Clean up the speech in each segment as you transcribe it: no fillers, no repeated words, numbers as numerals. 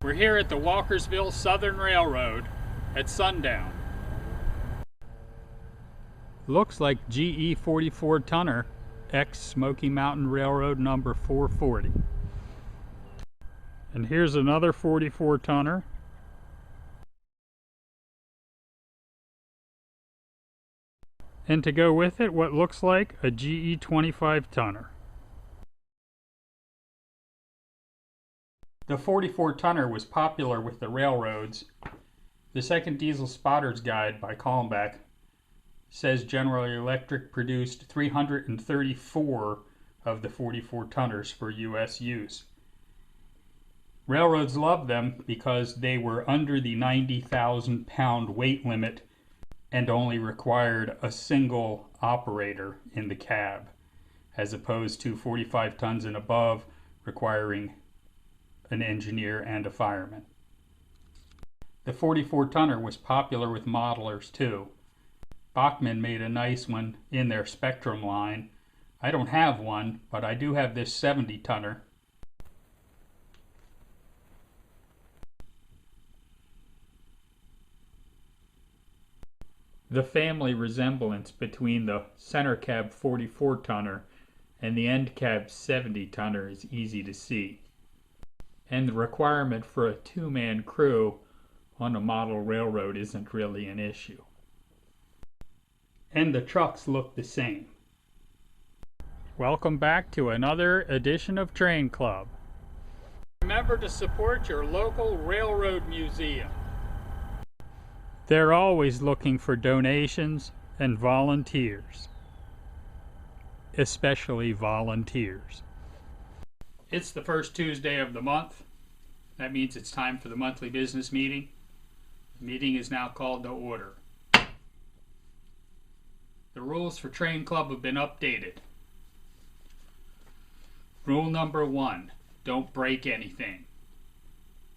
We're here at the Walkersville Southern Railroad at sundown. Looks like GE 44 tonner, ex-Smoky Mountain Railroad number 440. And here's another 44 tonner. And to go with it, what looks like a GE 25 tonner. The 44 tonner was popular with the railroads. The Second Diesel Spotter's Guide by Kalmbach says General Electric produced 334 of the 44 tonners for U.S. use. Railroads loved them because they were under the 90,000 pound weight limit and only required a single operator in the cab, as opposed to 45 tons and above requiring an engineer and a fireman. The 44 tonner was popular with modelers too. Bachmann made a nice one in their Spectrum line. I don't have one, but I do have this 70 tonner. The family resemblance between the center cab 44 tonner and the end cab 70 tonner is easy to see. And the requirement for a two-man crew on a model railroad isn't really an issue. And the trucks look the same. Welcome back to another edition of Train Club. Remember to support your local railroad museum. They're always looking for donations and volunteers. Especially volunteers. It's the first Tuesday of the month. That means it's time for the monthly business meeting. The meeting is now called to order. The rules for Train Club have been updated. Rule number 1, don't break anything.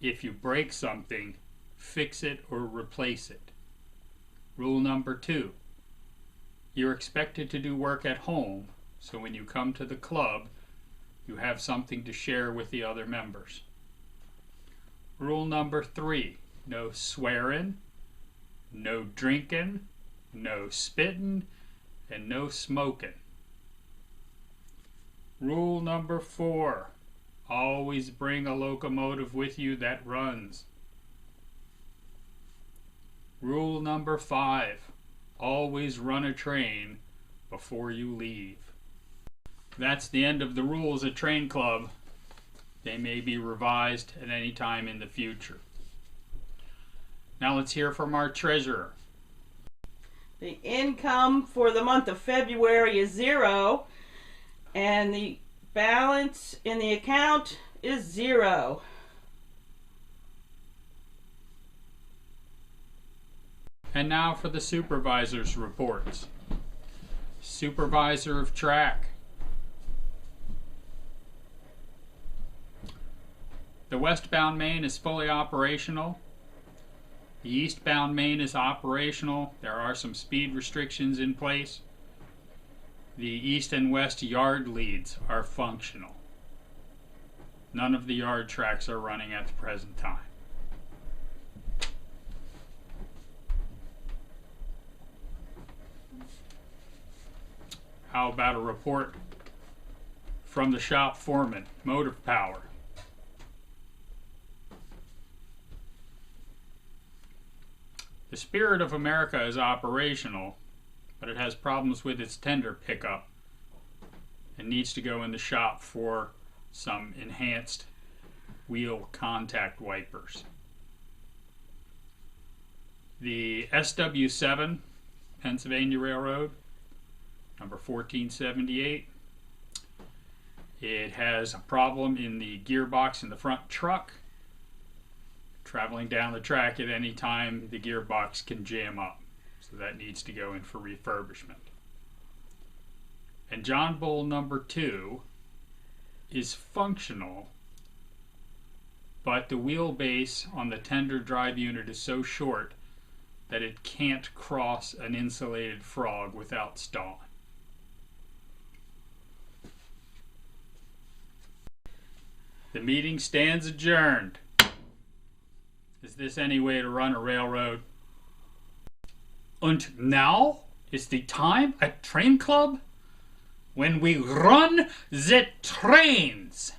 If you break something, fix it or replace it. Rule number 2, you're expected to do work at home, so when you come to the club, you have something to share with the other members. Rule number 3, no swearing, no drinking, no spitting, and no smoking. Rule number 4, always bring a locomotive with you that runs. Rule number 5, always run a train before you leave. That's the end of the rules at Train Club. They may be revised at any time in the future. Now let's hear from our treasurer. The income for the month of February is 0, and the balance in the account is 0. And now for the supervisor's reports. Supervisor of track. The westbound main is fully operational. The eastbound main is operational. There are some speed restrictions in place. The east and west yard leads are functional. None of the yard tracks are running at the present time. How about a report from the shop foreman, motive power? The Spirit of America is operational, but it has problems with its tender pickup and needs to go in the shop for some enhanced wheel contact wipers. The SW7 Pennsylvania Railroad, number 1478, it has a problem in the gearbox in the front truck. Traveling down the track at any time, the gearbox can jam up, so that needs to go in for refurbishment. And John Bull number 2 is functional, but the wheelbase on the tender drive unit is so short that it can't cross an insulated frog without stalling. The meeting stands adjourned. this any way to run a railroad? Und now is the time at Train Club when we run the trains.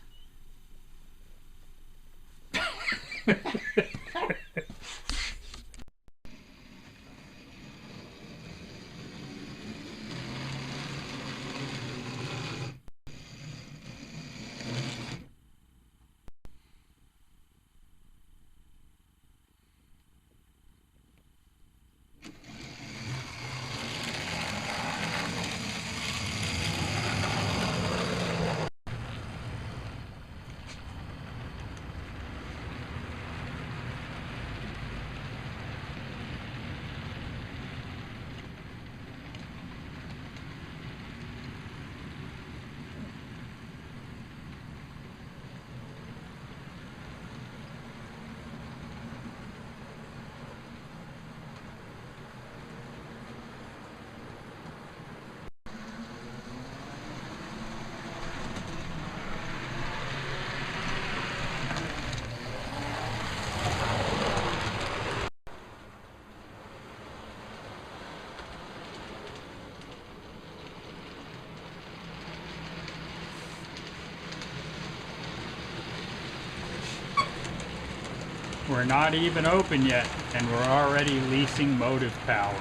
We're not even open yet, and we're already leasing motive power.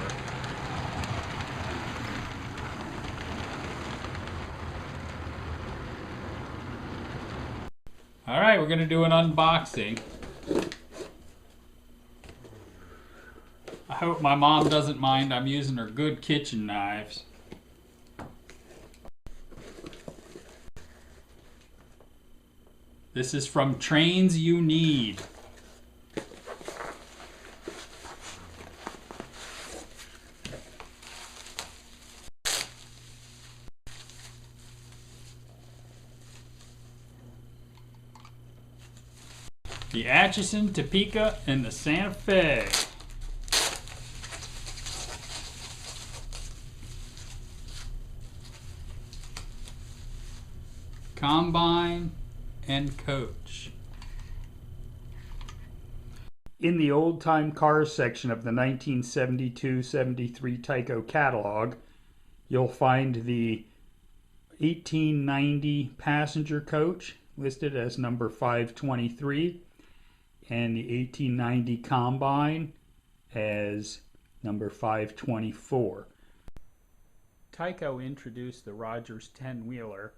Alright, we're going to do an unboxing. I hope my mom doesn't mind. I'm using her good kitchen knives. This is from Trains You Need. The Atchison, Topeka, and the Santa Fe. Combine and coach. In the old-time cars section of the 1972-73 Tyco catalog, you'll find the 1890 passenger coach listed as number 523 and the 1890 Combine as number 524. Tyco introduced the Rogers 10-wheeler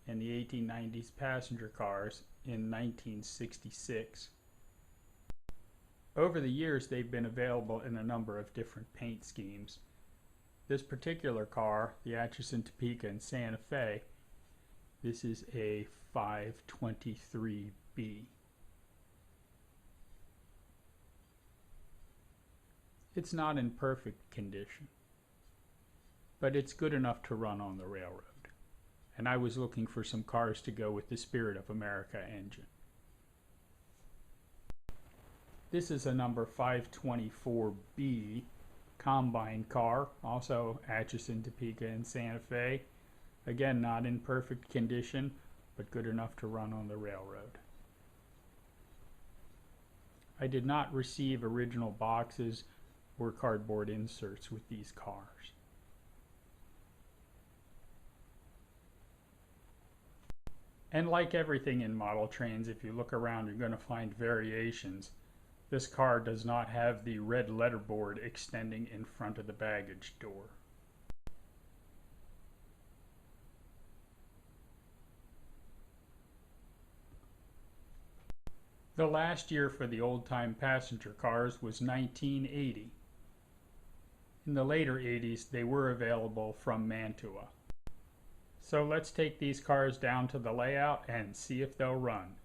and the 1890s passenger cars in 1966. Over the years, they've been available in a number of different paint schemes. This particular car, the Atchison, Topeka, and Santa Fe, this is a 523B. It's not in perfect condition, but it's good enough to run on the railroad. And I was looking for some cars to go with the Spirit of America engine. This is a number 524B Combine car, also Atchison, Topeka, and Santa Fe. Again, not in perfect condition, but good enough to run on the railroad. I did not receive original boxes or cardboard inserts with these cars. And like everything in model trains, if you look around, you're going to find variations. This car does not have the red letterboard extending in front of the baggage door. The last year for the old-time passenger cars was 1980. In the later 80s, they were available from Mantua. So let's take these cars down to the layout and see if they'll run.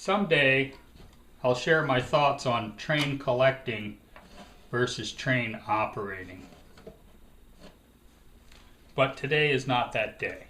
Someday I'll share my thoughts on train collecting versus train operating. But today is not that day.